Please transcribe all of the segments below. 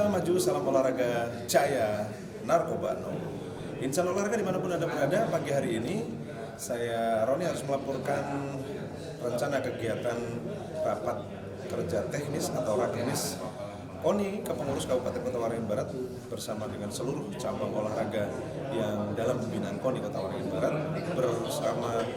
maju, salam olahraga, jaya, narkoba no. Insan olahraga dimanapun Anda berada, pagi hari ini saya Roni harus melaporkan rencana kegiatan rapat kerja teknis atau rakernis KONI ke pengurus Kabupaten Kota Waringin Barat bersama dengan seluruh cabang olahraga yang dalam pembinaan KONI Kota Waringin Barat bersama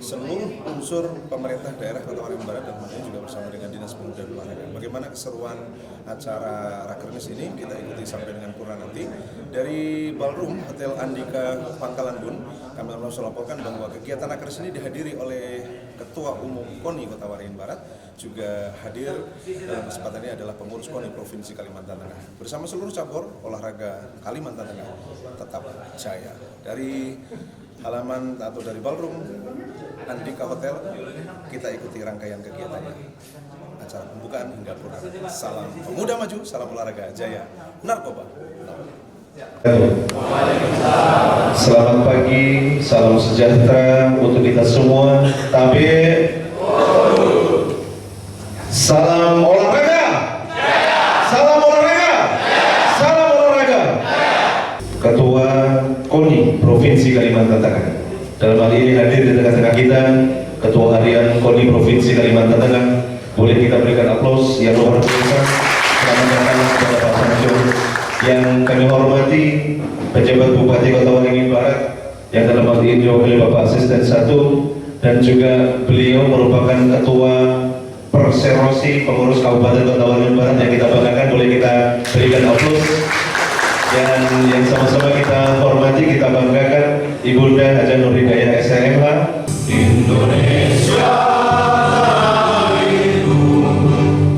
seluruh unsur pemerintah daerah Kota Waringin Barat dan tentunya juga bersama dengan Dinas Pemuda dan Olahraga. Bagaimana keseruan acara rakernis ini kita ikuti sampai dengan purna nanti. Dari Ballroom Hotel Andika Pangkalan Bun, kami langsung laporkan bahwa kegiatan rakernis ini dihadiri oleh Ketua Umum KONI Kota Waringin Barat, juga hadir dalam kesempatan ini adalah pengurus KONI Provinsi Kalimantan Tengah bersama seluruh cabur olahraga Kalimantan Tengah tetap jaya. Dari halaman atau dari Ballroom Andika Hotel kita ikuti rangkaian kegiatannya, acara pembukaan hingga purna. Salam pemuda maju, salam olahraga jaya, narkoba. Selamat pagi, salam sejahtera untuk kita semua. Tabir, salam olahraga, salam olahraga, salam olahraga. Ketua KONI Provinsi Kalimantan Tengah dalam hal ini hadir di tengah-tengah kita, Ketua Harian KONI Provinsi Kalimantan Tengah. Boleh kita berikan aplaus yang luar biasa. Selamat datang kepada Pak Samsul. Yang kami hormati pejabat Bupati Kota Waringin Barat yang dalam hal ini diwakili Bapak Asisten 1, dan juga beliau merupakan Ketua Perserosi Pengurus Kabupaten Kota Waringin Barat yang kita banggakan. Boleh kita berikan aplaus. Dan yang sama-sama kita hormati, kita banggakan Ibunda Haja Nur Hidayah SMH. Indonesia itu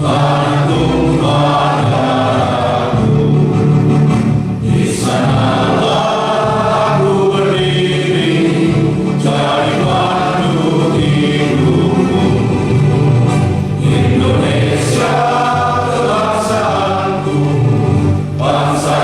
Bandung padaku, di sana aku berdiri, cari pandu hidupku. Indonesia kebangsaanku, bangsa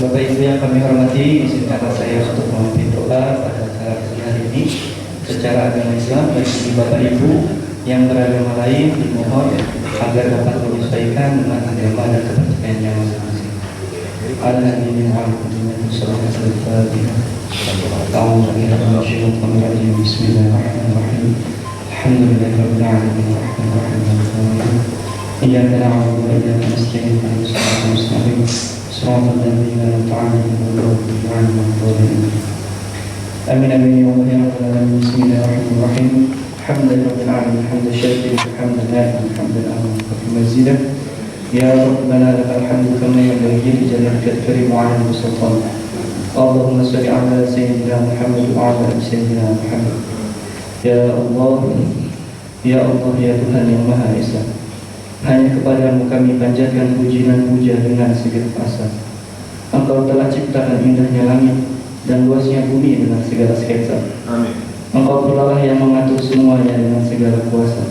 Bapak Ibu yang kami hormati, izinkanlah saya untuk memimpin doa pada acara hari ini. Secara agama Islam, bagi Bapak Ibu yang beragama lain dimohon agar dapat menyesuaikan dengan agama dan kepercayaan yang masing-masing. Al-Hadirin Al-Hadirin Sallallahu Alaihi Wasallam. Bismillahirrahmanirrahim. Alhamdulillahirabbil alamin arrahmanirrahim. Iyyaka na'budu wa iyyaka nasta'in ihdinas siratal mustaqim siratal ladzina an'amta 'alaihim ghairil maghdubi 'alaihim. Amin amin ya Allah ya rabbal alamin. Bismillahirrahmanirrahim. Alhamdulillahirabbil alamin hamdan syakiran hamdan nafi'an hamdan amin wa mazidan. Ya Rabbana lakal hamdu kama yanbaghi li jalali karim wa 'ala sultan. Allahumma shalli 'ala sayyidina Muhammad wa 'ala ali sayyidina Muhammad. Ya Allah, ya Allah, ya Tuhan yang Maha Esa, hanya kepadamu kami panjatkan puji dan puja dengan segenap asa. Engkau telah ciptakan indahnya langit dan luasnya bumi dengan segala sketsa. Amin. Engkau pula yang mengatur semuanya dengan segala kuasa.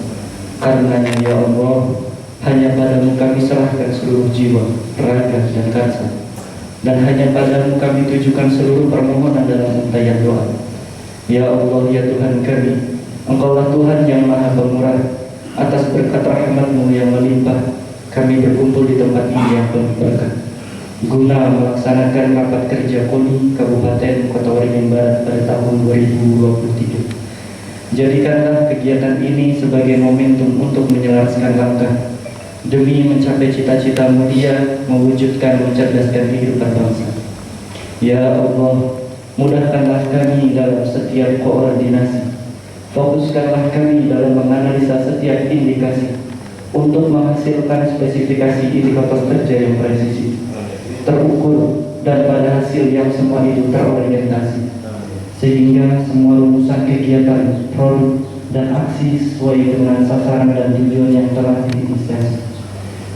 Karenanya ya Allah, hanya padamu kami serahkan seluruh jiwa, raga dan karsa, dan hanya padamu kami tujukan seluruh permohonan dalam untayan doa. Ya Allah, ya Tuhan kami, Engkaulah Tuhan yang Maha Pemurah. Atas berkat rahmat-Mu yang melimpah, kami berkumpul di tempat ini yang penuh berkah, guna melaksanakan rapat kerja KONI Kabupaten Kota Waringin Barat pada tahun 2023. Jadikanlah kegiatan ini sebagai momentum untuk menyelaraskan langkah demi mencapai cita-cita mulia mewujudkan mencerdaskan kehidupan bangsa. Ya Allah, mudahkanlah kami dalam setiap koordinasi. Fokuskanlah kami dalam menganalisa setiap indikasi untuk menghasilkan spesifikasi indikator kerja yang presisi, terukur, dan pada hasil yang semua itu terorientasi, sehingga semua rumusan kegiatan, produk, dan aksi sesuai dengan sasaran dan tujuan yang telah diinisiasi.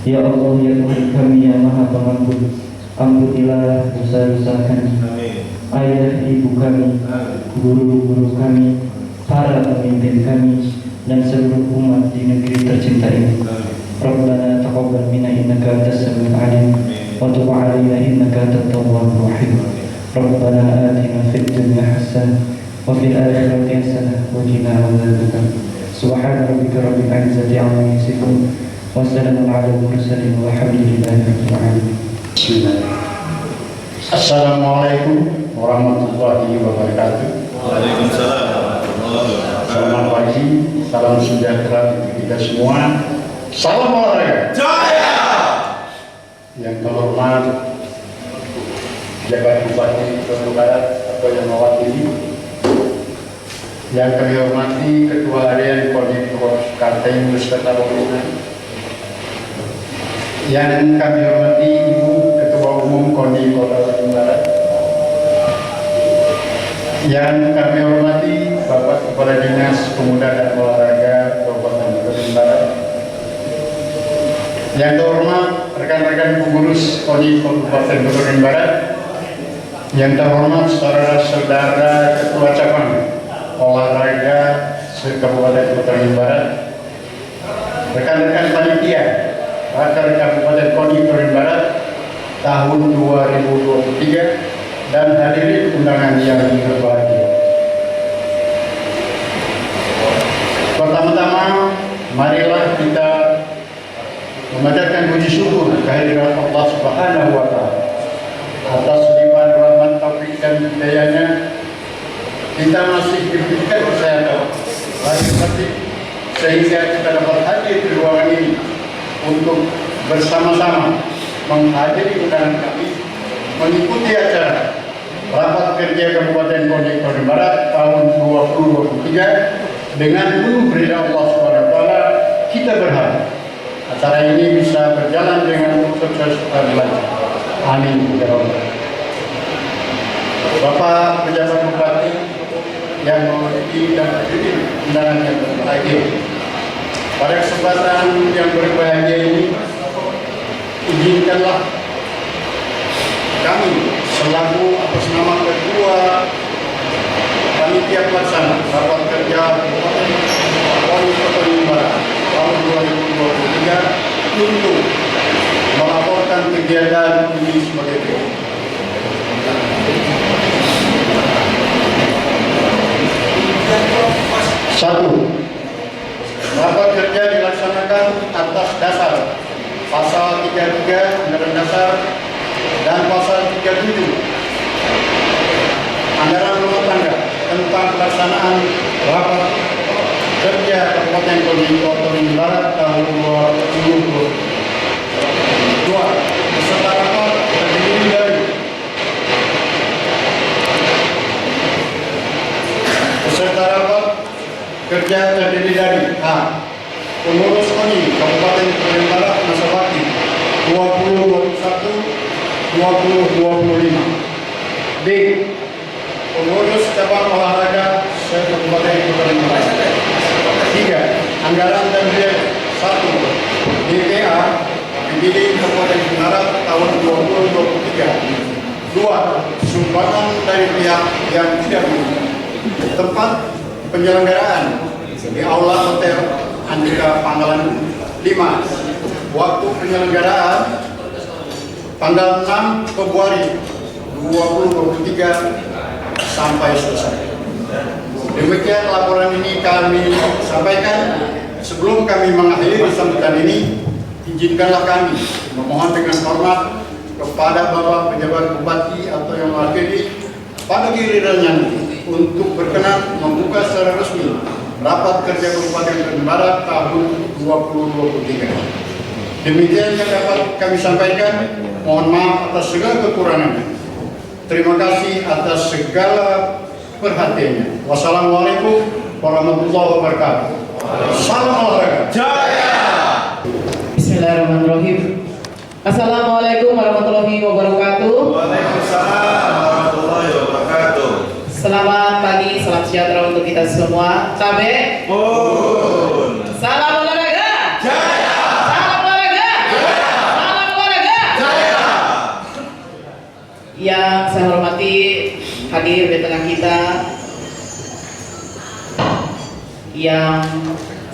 Ya Allah, ya Tuhan kami yang Maha Pengampun, ampunilah dosa-dosa kami, ayah ibu kami, guru-guru kami, para pemimpin kami, dan seluruh umat di negeri tercinta ini. Rabbana taqabbal minna innaka antas samiul alim wa tub 'alaina innaka antat tawwabur rahim. Rabbana atina fid dunya hasanah wa fil akhirati hasanah wa qina adzabannar. Subhana rabbika rabbil izzati 'amma yasifun wa salamun 'alal mursalin walhamdulillahi rabbil alamin. Bismillahirrahmanirrahim. Assalamualaikum warahmatullahi wabarakatuh. Waalaikumsalam. Selamat pagi, salam sejahtera untuk kita semua. Salam olahraga. Jaya. Yang terhormat Jabat Bupati Kota Barat atau yang mewakili, yang kami hormati Ketua Harian Koordinator Kalteng beserta rombongan, yang kami hormati Ibu Ketua Umum KONI Kota Barat, yang kami hormati Bapak Kepala Dinas Pemuda dan Olahraga Kabupaten Waringin Barat, yang terhormat rekan-rekan pengurus KONI Kabupaten Waringin Barat, yang terhormat saudara-saudara Ketua Cabang Olahraga Kabupaten Waringin Barat, rekan-rekan panitia Raker Kabupaten KONI Waringin Barat tahun 2023, dan hadirin undangan yang berbahagia. Pertama-tama, marilah kita memanjatkan puji syukur kehadiran Allah Subhanahu wa Ta'ala atas limpahan rahmat taufik dan hidayahnya. Kita masih diberikan kesehatan lahir batin sehingga kita dapat hadir di ruangan ini untuk bersama-sama menghadiri undangan kami mengikuti acara rapat kerja Kabupaten KONI Waringin Barat tahun 2023. Dengan penuh berita Allah SWT, kita berharap acara ini bisa berjalan dengan sukses dan lancar. Amin ya Rabbal. Bapak pejabat bupati yang memiliki dan hadirin undangan yang berbahagia, pada kesempatan yang berbahagia ini, izinkanlah kami selaku atas nama Ketua Panitia Pelaksana Rapat Kerja KONI Kota Waringin Barat tahun 2023 untuk melaporkan kegiatan ini sebagai berikut. Satu, rapat kerja dilaksanakan atas dasar pasal 33 Anggaran Dasar dan pasal 37 Anggaran Rumah Tangga tentang pelaksanaan rapat kerja Kabupaten Koni Barat tahun 2020. Dua, peserta rapat terdiri dari kerja terdiri dari A. Pengurus KONI Kabupaten Koni Barat masa bakti 2021-2025. B. Pengurus cabang olahraga se-Kabupaten Koni Barat. 3. Anggaran dan biaya 1. DPA dipilih Kabupaten Koni Barat tahun 2023. 2. Sumbangan dari pihak yang tidak diundang. Tempat penyelenggaraan di Aula Hotel Andika Panggalan 5. Waktu penyelenggaraan tanggal 6 Februari 2023 sampai selesai. Demikian laporan ini kami sampaikan. Sebelum kami mengakhiri sambutan ini, izinkanlah kami memohon dengan hormat kepada Bapak Pejabat Bupati atau yang mewakili pada gilirannya untuk berkenan membuka secara resmi rapat kerja Kabupaten Koni Barat tahun 2023. Demikian yang dapat kami sampaikan. Mohon maaf atas segala kekurangannya. Terima kasih atas segala perhatiannya. Wassalamualaikum warahmatullahi wabarakatuh. Salam olahraga. Jaya. Bismillahirrahmanirrahim. Assalamualaikum warahmatullahi wabarakatuh. Waalaikumsalam warahmatullahi wabarakatuh. Selamat pagi, salam sejahtera untuk kita semua. Cabe. Pun. Salam olahraga. Jaya. Salam olahraga. Jaya. Salam olahraga. Jaya. Yang saya hormati hadir di tengah kita yang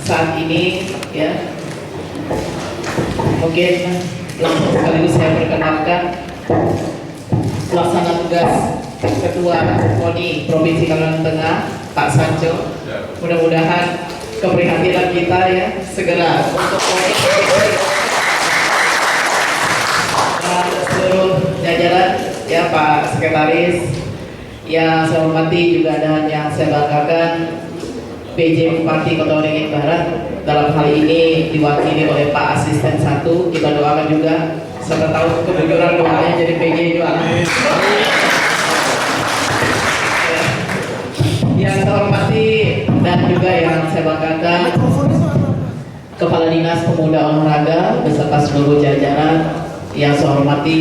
saat ini ya mungkin langsung sekaligus saya perkenalkan pelaksana tugas Ketua KONI Provinsi Kalimantan Tengah, Pak Sancho. Mudah-mudahan keprihatinan kita ya segera untuk KONI dan seluruh jajaran ya, Pak Sekretaris yang saya hormati juga, dan yang saya banggakan PJ Bupati Kota Waringin Barat, dalam hal ini diwakili oleh Pak Asisten 1. Kita doakan juga, siapa tahu kebetulan doanya jadi PJ juga. Yang saya hormati dan juga yang saya banggakan Kepala Dinas Pemuda Olahraga beserta seluruh jajaran. Yang saya hormati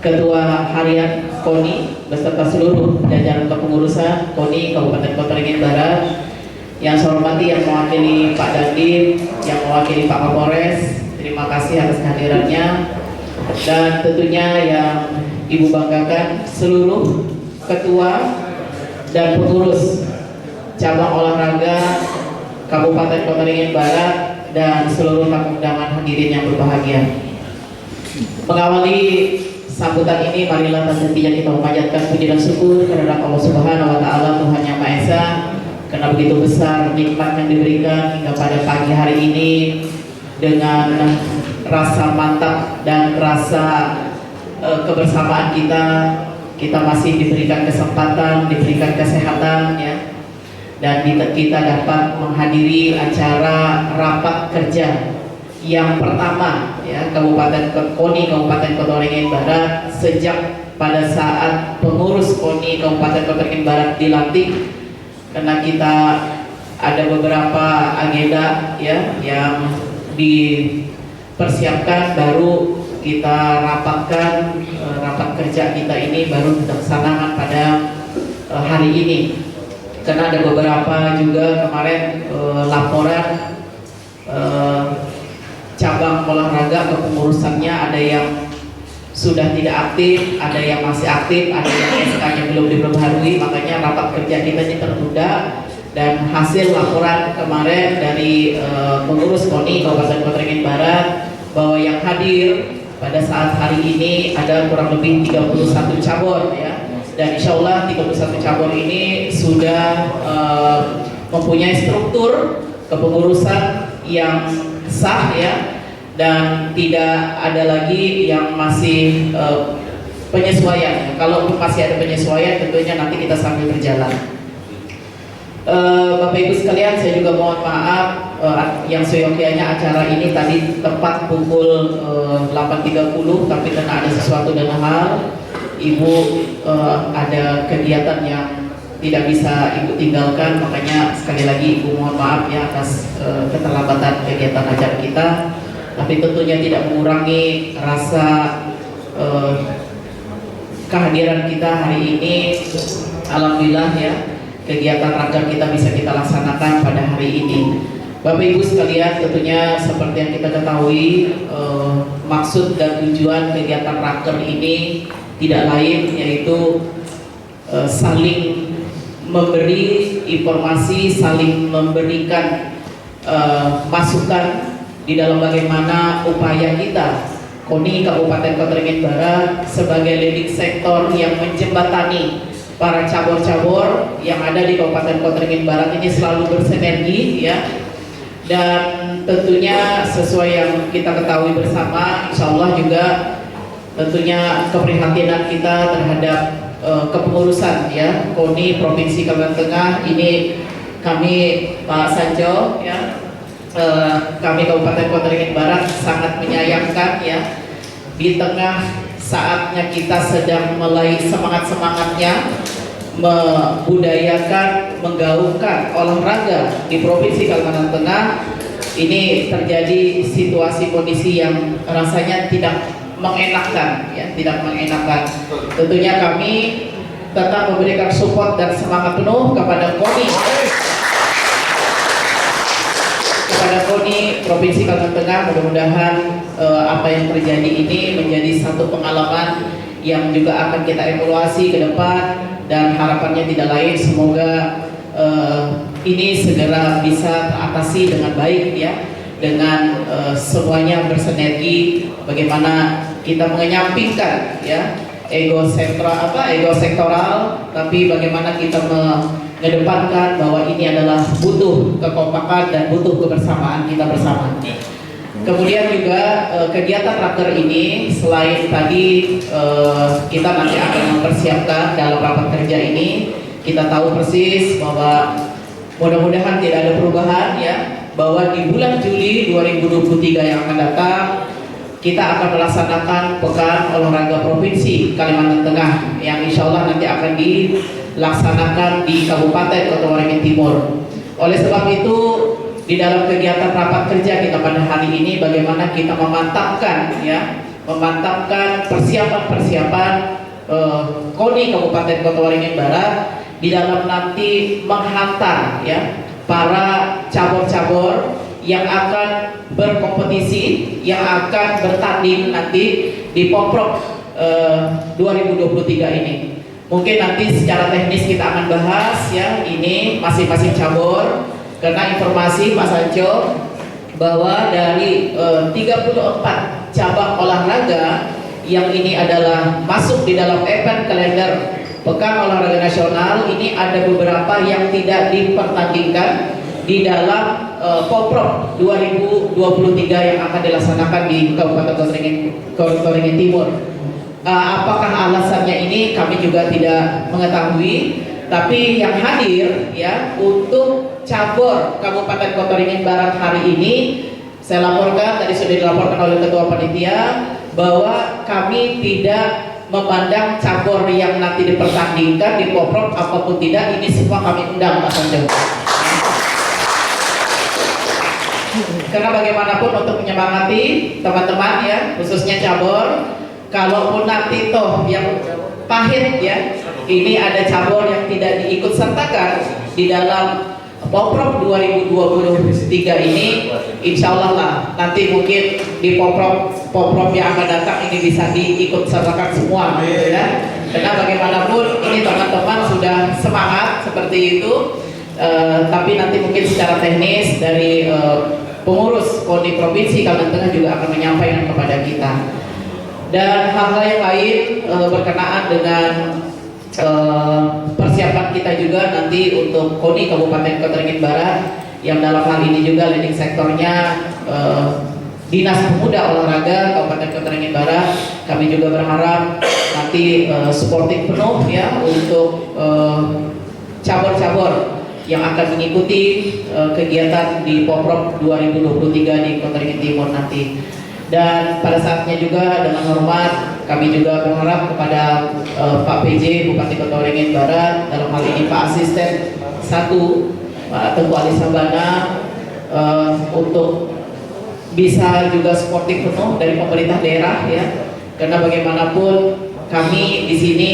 Ketua Harian KONI beserta seluruh jajaran kepengurusan KONI Kabupaten Kota Waringin Barat. Yang saya hormati yang mewakili Pak Dandim, yang mewakili Pak Kapolres, terima kasih atas kehadirannya. Dan tentunya yang Ibu banggakan seluruh ketua dan pengurus cabang olahraga Kabupaten Kota Waringin Barat dan seluruh tamu undangan hadirin yang berbahagia. Mengawali sambutan ini, marilah tentunya kita memanjatkan puji dan syukur kepada Allah Subhanahu wa taala, Tuhan Yang Maha Esa, karena begitu besar nikmat yang diberikan hingga pada pagi hari ini. Dengan rasa mantap dan rasa kebersamaan kita masih diberikan kesempatan, diberikan kesehatan ya, dan kita dapat menghadiri acara rapat kerja yang pertama ya Kabupaten KONI Kabupaten Kota Waringin Barat sejak pada saat pengurus KONI Kabupaten Kota Waringin Barat dilantik. Karena kita ada beberapa agenda ya yang dipersiapkan, baru kita rapatkan rapat kerja kita ini baru dilaksanakan pada hari ini. Karena ada beberapa juga kemarin laporan cabang olahraga kepengurusannya, ada yang sudah tidak aktif, ada yang masih aktif, ada yang SK-nya belum diperbaharui, makanya rapat kerja kita ini tertunda. Dan hasil laporan kemarin dari pengurus KONI Kabupaten Kota Waringin Barat bahwa yang hadir pada saat hari ini ada kurang lebih 31 cabur ya, dan insya Allah 31 cabur ini sudah mempunyai struktur kepengurusan yang sah ya, dan tidak ada lagi yang masih penyesuaian. Kalaupun masih ada penyesuaian, tentunya nanti kita sambil berjalan. Bapak Ibu sekalian, saya juga mohon maaf yang seyogyanya acara ini tadi tepat pukul 8.30, tapi karena ada sesuatu dan hal, Ibu ada kegiatan yang tidak bisa Ibu tinggalkan, makanya sekali lagi Ibu mohon maaf ya atas keterlambatan kegiatan acara kita. Tapi tentunya tidak mengurangi rasa kehadiran kita hari ini. Alhamdulillah ya, kegiatan raker kita bisa kita laksanakan pada hari ini. Bapak Ibu sekalian, tentunya seperti yang kita ketahui, maksud dan tujuan kegiatan raker ini tidak lain yaitu saling memberi informasi, saling memberikan masukan di dalam bagaimana upaya kita KONI Kabupaten Kota Waringin Barat sebagai leading sektor yang menjembatani para cabur-cabur yang ada di Kabupaten Kota Waringin Barat ini selalu bersinergi ya, dan tentunya sesuai yang kita ketahui bersama, insya Allah juga tentunya keprihatinan kita terhadap kepengurusan ya KONI Provinsi Kalimantan Tengah ini, kami Pak Sanjo ya, kami Kabupaten Kota Waringin Barat sangat menyayangkan ya, di tengah saatnya kita sedang mulai semangat-semangatnya membudayakan, menggaungkan olahraga di Provinsi Kalimantan Tengah, ini terjadi situasi kondisi yang rasanya tidak mengenakan ya, tidak mengenakan. Tentunya kami tetap memberikan support dan semangat penuh kepada KONI Provinsi Kalimantan Tengah. Mudah-mudahan apa yang terjadi ini menjadi satu pengalaman yang juga akan kita evaluasi ke depan, dan harapannya tidak lain semoga ini segera bisa teratasi dengan baik ya, dengan semuanya bersinergi, bagaimana kita menyampingkan ya ego sektoral, tapi bagaimana kita mengedepankan bahwa ini adalah butuh kekompakan dan butuh kebersamaan kita bersama. Kemudian juga kegiatan raker ini selain tadi kita nanti akan mempersiapkan dalam rapat kerja ini, kita tahu persis bahwa mudah-mudahan tidak ada perubahan ya, bahwa di bulan Juli 2023 yang akan datang kita akan melaksanakan Pekan Olahraga Provinsi Kalimantan Tengah yang insya Allah nanti akan dilaksanakan di Kabupaten Kota Waringin Timur. Oleh sebab itu, di dalam kegiatan rapat kerja kita pada hari ini, bagaimana kita memantapkan persiapan-persiapan KONI Kabupaten Kota Waringin Barat di dalam nanti menghantar ya para cabur-cabur yang akan berkompetisi, yang akan bertanding nanti di Poprov 2023 ini. Mungkin nanti secara teknis kita akan bahas ya ini masing-masing cabur, karena informasi Pak Sanjo bahwa dari 34 cabang olahraga yang ini adalah masuk di dalam event kalender Pekan Olahraga Nasional, ini ada beberapa yang tidak dipertandingkan di dalam Poprov 2023 yang akan dilaksanakan di Kabupaten Kota Waringin Timur. Apakah alasannya ini kami juga tidak mengetahui, tapi yang hadir ya untuk cabur Kabupaten Kota Waringin Barat hari ini, saya laporkan, tadi sudah dilaporkan oleh Ketua Panitia, bahwa kami tidak memandang cabur yang nanti dipertandingkan di Poprov apapun tidak, ini semua kami undang Pak Sanjo. Karena bagaimanapun untuk menyemangati teman-teman ya, khususnya cabur, kalaupun nanti toh yang pahit ya, ini ada cabur yang tidak diikut sertakan di dalam Poprov 2023 ini, insya Allah lah nanti mungkin di Poprov yang akan datang ini bisa diikut sertakan semua ya. Karena bagaimanapun ini teman-teman sudah semangat seperti itu, tapi nanti mungkin secara teknis dari pengurus KONI Provinsi Kalimantan Tengah juga akan menyampaikan kepada kita. Dan hal-hal yang lain berkenaan dengan persiapan kita juga nanti untuk KONI Kabupaten Kota Ringin Barat, yang dalam hal ini juga leading sektornya Dinas Pemuda Olahraga Kabupaten Kota Ringin Barat. Kami juga berharap nanti supporting penuh ya untuk cabur-cabur yang akan mengikuti kegiatan di Poprov 2023 di Kota Ringin Timur nanti. Dan pada saatnya juga dengan hormat kami juga berharap kepada Pak PJ Bupati Kota Ringin Barat, dalam hal ini Pak Asisten 1 Pak Teguh Ali Sabana, untuk bisa juga supporting penuh dari pemerintah daerah ya, karena bagaimanapun kami di sini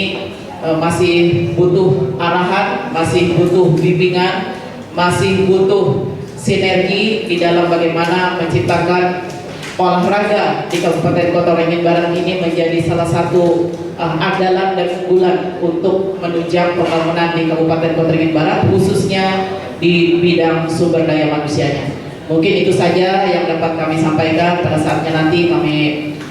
masih butuh arahan, masih butuh bimbingan, masih butuh sinergi di dalam bagaimana menciptakan olahraga di Kabupaten Kota Ringin Barat ini menjadi salah satu andalan dan unggulan untuk menunjang pembangunan di Kabupaten Kota Ringin Barat, khususnya di bidang sumber daya manusianya. Mungkin itu saja yang dapat kami sampaikan. Pada saatnya nanti kami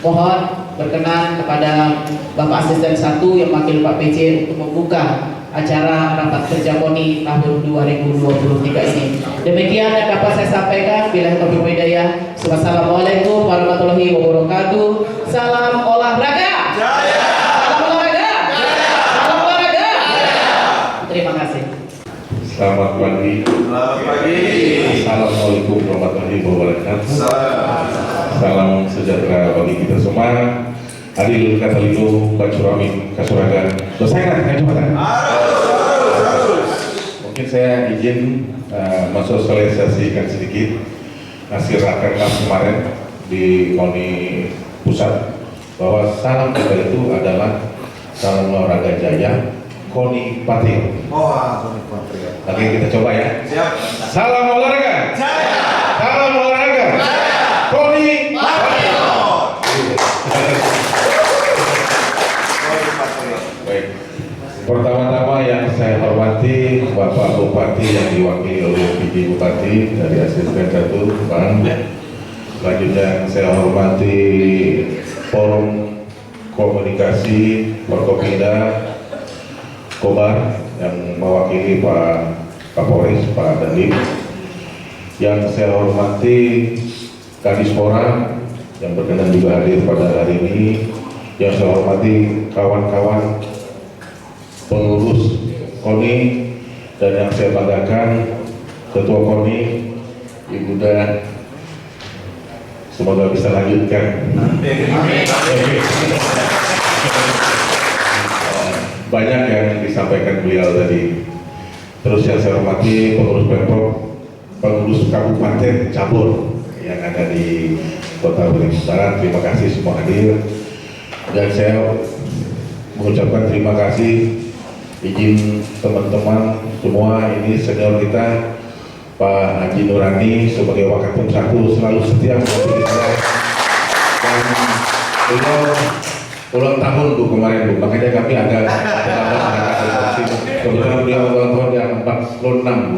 mohon berkenan kepada Bapak Asisten 1 yang wakil Pak PJ untuk membuka acara rapat kerja KONI tahun 2023 ini. Demikian yang dapat saya sampaikan. Bila taufiq wal hidayah. Wassalamualaikum warahmatullahi wabarakatuh. Salam olahraga. Jaya. Salam olahraga. Jaya. Salam olahraga. Jaya. Terima kasih. Selamat pagi. Selamat pagi. Assalamualaikum warahmatullahi wabarakatuh. Salam sejahtera bagi kita semua. Adil kata itu Bacuramin Kasuragan. Selesai kan? Jumatan. Mungkin saya izin mensosialisasikan sedikit hasil rakernas kemarin di KONI Pusat, bahwa salam kita itu adalah salam olahraga jaya KONI Patrio. KONI Patrio. Oke, kita coba ya. Siap. Salam olahraga jaya. Salam olahraga jaya. KONI Patrio. Baik. Pertama-tama yang saya hormati Bapak Bupati yang diwakili oleh PJ Bupati dari Asisten 1 Bang. Selanjutnya yang saya hormati Forum Komunikasi Forkopimda Kobar yang mewakili Pak Kapolres, Pak Dandim. Yang saya hormati Kadispora yang berkenan juga hadir pada hari ini. Yang saya hormati kawan-kawan pengurus KONI, dan yang saya banggakan Ketua KONI Ibu Dan, semoga bisa lanjutkan. Banyak yang disampaikan beliau tadi. Terus yang saya hormati pengurus Pemprov, pengurus Kabupaten Cabur yang ada di Kota Ringin Barat, terima kasih semua hadir. Dan saya mengucapkan terima kasih, izin teman-teman semua, ini senior kita Pak Haji Nurani sebagai Wakatum 1 selalu setia mendampingi saya, dan beliau ulang tahun Bu kemarin Bu, makanya kami agak kebetulan beliau ulang tahun yang 46 Bu.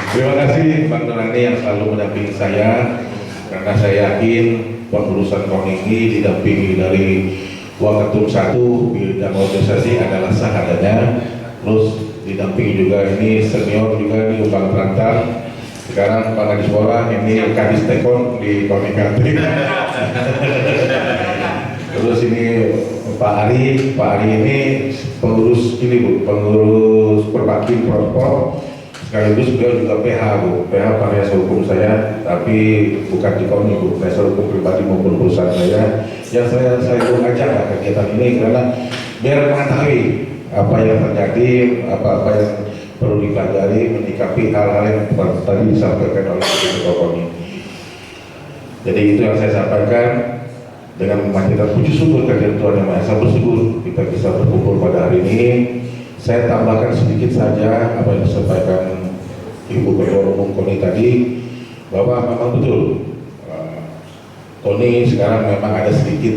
Terima kasih Bang Nurani yang selalu mendampingi saya, karena saya yakin pengurusan KONI ini didampingi dari Wakatum 1 bidang organisasi adalah sahadanya, terus didampingi juga ini senior juga di Ubang Perantar, sekarang Pak Kadispora ini Kadis Tekon di KONI Kaltim. Terus ini Pak Ari ini pengurus ini Bu, pengurus Perbakin Prospor, sekaligus beliau juga PH Bu, PH penasihat hukum saya, tapi bukan di KONI Bu, penasihat hukum pribadi maupun perusahaan saya. Yang saya ajak kegiatan ini karena biar mengetahui apa yang terjadi, apa yang perlu dipelajari, menyikapi hal-hal yang tadi disampaikan oleh Ketua KONI. Jadi itu yang saya sampaikan. Dengan memanjatkan puji syukur kehadirat Tuhan Yang Maha Esa, bersyukur kita bisa berkumpul pada hari ini. Saya tambahkan sedikit saja apa yang disampaikan Ibu Ketua Umum KONI tadi, bahwa memang betul KONI sekarang memang ada sedikit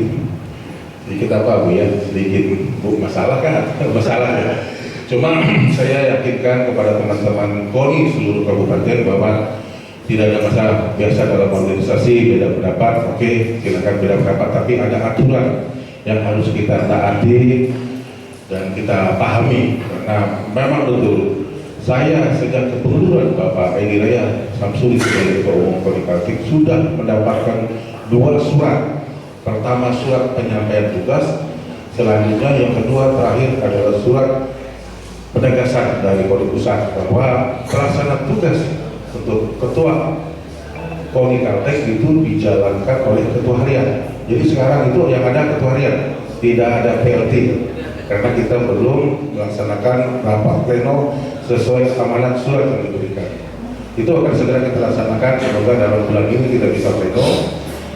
apa Bu ya, sedikit Bu, masalah kan? Masalah ya. Cuma saya yakinkan kepada teman-teman KONI seluruh kabupaten bahwa tidak ada masalah. Biasa dalam organisasi beda pendapat, oke, silakan beda pendapat, tapi ada aturan yang harus kita taati dan kita pahami, karena memang betul saya sejak kepengurusan Bapak Edi Raya Samsuri sebagai Ketua Umum KONI Kaltim sudah mendapatkan 2 surat. Pertama surat penyampaian tugas, selanjutnya yang kedua terakhir adalah surat penegasan dari KONI Pusat bahwa pelaksana tugas untuk Ketua KONI Kaltim itu dijalankan oleh Ketua Harian. Jadi sekarang itu yang ada Ketua Harian, tidak ada PLT, karena kita belum melaksanakan rapat pleno sesuai amanat surat yang diberikan. Itu akan segera kita laksanakan, semoga dalam bulan ini kita bisa pleno,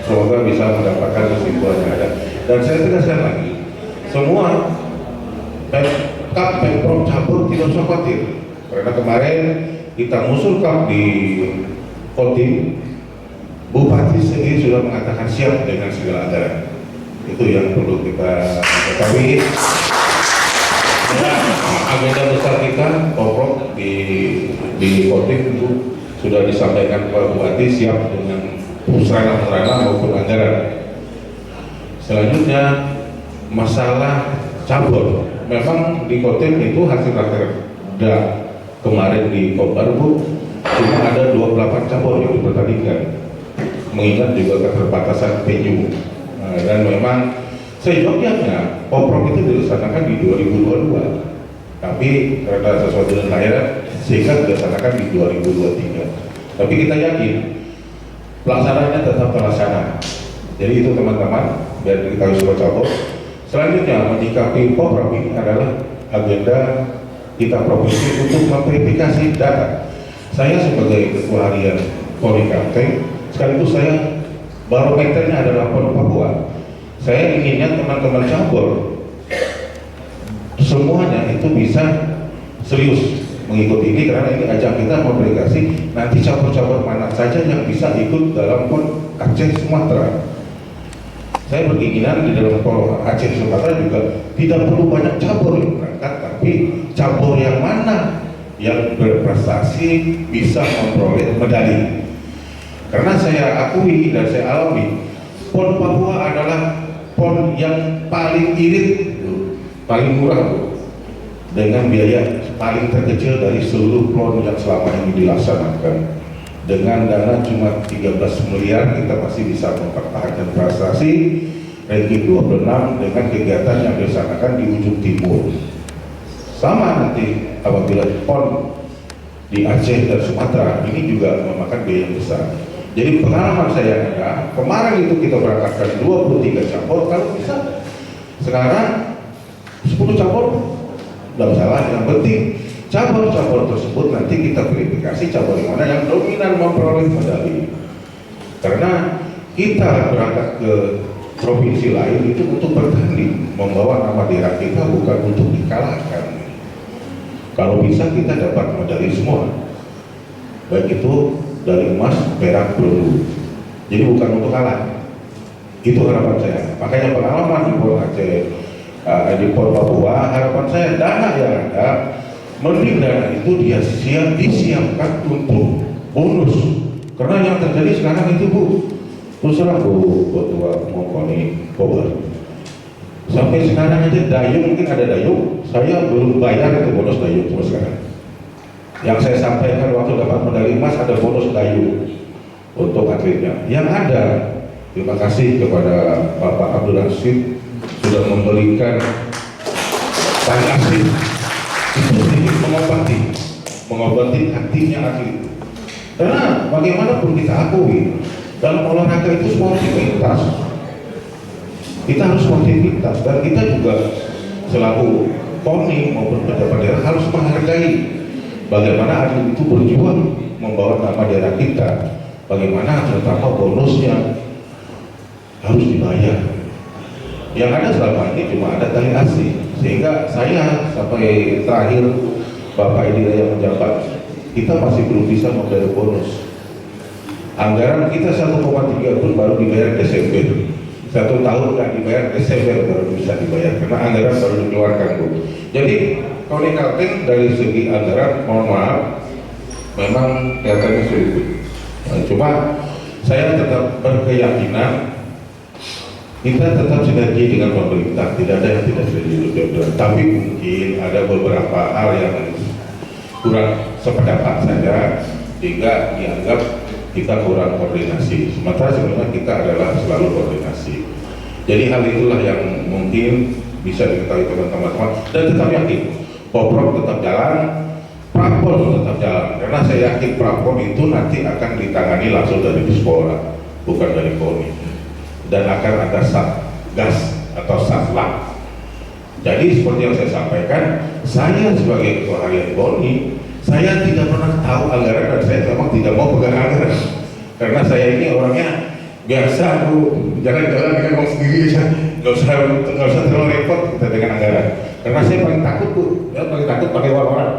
semoga bisa mendapatkan kesimpulan yang ada. Dan saya tegaskan lagi, semua Pemkab, Pemprov, cabur tidak usah khawatir, karena kemarin kita musulkan di Kodim, Bupati sendiri sudah mengatakan siap dengan segala anggaran. Itu yang perlu kita ketahui. Agenda besar kita, pokok di Kodim itu sudah disampaikan kepada Bupati siap dengan sarana maupun anggaran. Selanjutnya masalah cabur. Memang di Kodim itu hasil rakerda kemarin di Kobar Bu cuma ada 28 cabur yang dipertandingkan, mengingat juga keterbatasan venue. Dan memang sejauhnya Poprov itu dilaksanakan di 2022, tapi karena sesuatu dengan layanan sehingga dilaksanakan di 2023. Tapi kita yakin pelaksanaannya tetap terlaksana. Jadi itu teman-teman, biar kita semua cabut. Selanjutnya menyikapi Poprov ini adalah agenda kita provinsi untuk memverifikasi data. Saya sebagai Ketua Harian KONI Kaltim, sekaligus saya barometernya adalah PON Papua. Saya inginnya teman-teman cabur semuanya itu bisa serius mengikuti ini, karena ini ajang kita memverifikasi nanti cabur-cabur mana saja yang bisa ikut dalam PON Aceh Sumatera. Saya berkeinginan di dalam PON Aceh Sumatera juga tidak perlu banyak cabur yang berangkat, tapi cabur yang mana yang berprestasi bisa memperoleh medali. Karena saya akui dan saya alami, PON Papua adalah PON yang paling irit, paling murah, dengan biaya paling terkecil dari seluruh PON yang selama ini dilaksanakan. Dengan dana cuma 13 miliar kita masih bisa mempertahankan prestasi ranking 26 dengan kegiatan yang dilaksanakan di ujung timur. Sama nanti apabila PON di Aceh dan Sumatera ini juga memakan biaya yang besar. Jadi pengalaman saya ada, kemarin itu kita berangkatkan 23 cabur, kalau bisa sekarang 10 cabur, tidak masalah. Yang penting cabur-cabur tersebut nanti kita verifikasi cabur mana yang dominan memperoleh medali. Karena kita berangkat ke provinsi lain itu untuk bertanding, membawa nama daerah kita, bukan untuk dikalahkan. Kalau bisa kita dapat medali semua, baik itu dari emas, perak, perunggu. Jadi bukan untuk kalah. Itu harapan saya. Makanya pengalaman di PON Aceh, di PON Papua, harapan saya dana yang ada, mending dana itu disiapkan untuk bonus. Karena yang terjadi sekarang itu Bu, terserah Bu Ketua Umum KONI Kobar. Sampai sekarang aja dayung, mungkin ada dayung, saya belum bayar itu bonus dayung sampai sekarang. Yang saya sampaikan waktu dapat medali emas ada bonus dayung untuk atletnya. Yang ada, terima kasih kepada Bapak Abdul Rashid sudah memberikan tali asih itu sedikit mengobati hatinya atlet. Karena bagaimanapun kita akui dalam olahraga itu sportivitas. Kita harus sportivitas, dan kita juga selaku KONI maupun pejabat daerah harus menghargai bagaimana atlet itu berjuang membawa nama daerah kita, bagaimana terutama bonusnya harus dibayar. Yang ada selama ini cuma ada tali asih, sehingga saya sampai terakhir Bapak Edi Raya menjabat, kita masih belum bisa membayar bonus. Anggaran kita 1,3 pun baru dibayar Desember. 1 tahun nggak dibayar, Desember baru bisa dibayar karena anggaran baru dikeluarkan Bu. Jadi KONI Kaltim dari segi anggaran, mohon maaf, memang kelihatannya sulit. Cuma saya tetap berkeyakinan kita tetap sinergi dengan pemerintah, tidak ada yang tidak sinergi. Tapi mungkin ada beberapa hal yang kurang sependapat saja, sehingga dianggap kita kurang koordinasi. Sementara sebenarnya kita adalah selalu koordinasi. Jadi hal itulah yang mungkin bisa diketahui teman-teman, dan tetap yakin Poprov tetap jalan, Prapon tetap jalan, karena saya yakin Prapon itu nanti akan ditangani langsung dari Dispora, bukan dari KONI, dan akan ada Satgas atau Satlam. Jadi seperti yang saya sampaikan, saya sebagai ketua harian KONI, saya tidak pernah tahu anggaran, dan saya memang tidak mau pegang anggaran, karena saya ini orangnya biasa, Bu, jalan-jalan dengan uang sendiri aja, nggak usah terlalu repot kita dengan anggaran, karena saya paling takut, Bu, saya paling takut pakai uang orang.